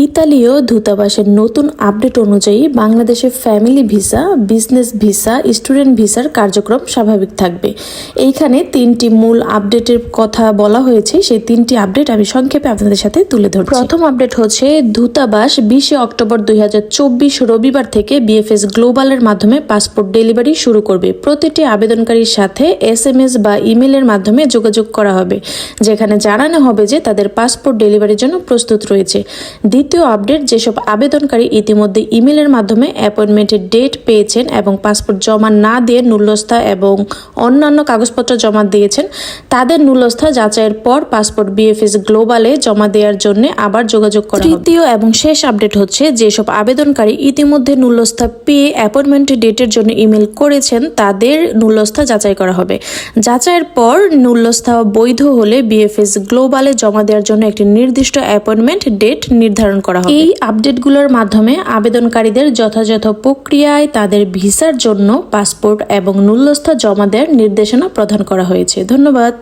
ইতালীয় দূতাবাসের নতুন আপডেট অনুযায়ী বাংলাদেশে family visa, business visa, student ভিসার কার্যক্রম স্বাভাবিক থাকবে। এইখানে তিনটি মূল আপডেটের কথা বলা হয়েছে। সেই তিনটি আপডেট আমি সংক্ষেপে আপনাদের সাথে তুলে ধরছি। প্রথম আপডেট হচ্ছে দূতাবাস 20 অক্টোবর 2024 রবিবার থেকে বিএফএস গ্লোবালের মাধ্যমে পাসপোর্ট ডেলিভারি শুরু করবে। প্রতিটি আবেদনকারীর সাথে SMS বা ইমেলের মাধ্যমে যোগাযোগ করা হবে, যেখানে জানানো হবে যে তাদের পাসপোর্ট ডেলিভারির জন্য প্রস্তুত রয়েছে। দ্বিতীয় আপডেট, যেসব আবেদনকারী ইতিমধ্যে ইমেলের মাধ্যমে অ্যাপয়েন্টমেন্টের ডেট পেয়েছেন এবং পাসপোর্ট জমা না দিয়ে নুল্যস্থা এবং অন্যান্য কাগজপত্র জমা দিয়েছেন, তাদের নুল্যস্থা যাচাইয়ের পর পাসপোর্ট বিএফএস গ্লোবালে জমা দেওয়ার জন্য আবার যোগাযোগ করা হবে। তৃতীয় এবং শেষ আপডেট হচ্ছে, যেসব আবেদনকারী ইতিমধ্যে নুল্যস্থা পেয়ে অ্যাপয়েন্টমেন্ট ডেটের জন্য ইমেল করেছেন, তাদের নুল্যস্থা যাচাই করা হবে। যাচাইয়ের পর নুল্যস্থা বৈধ হলে বিএফএস গ্লোবালে জমা দেওয়ার জন্য একটি নির্দিষ্ট অ্যাপয়েন্টমেন্ট ডেট নির্ধারণ করা হবে। এই আপডেটগুলোর মাধ্যমে আবেদনকারীদের যথাযথ প্রক্রিয়ায় তাদের ভিসার জন্য পাসপোর্ট এবং নুল্যস্থা জমা দেওয়ার নির্দেশনা প্রদান করা হয়েছে। ধন্যবাদ।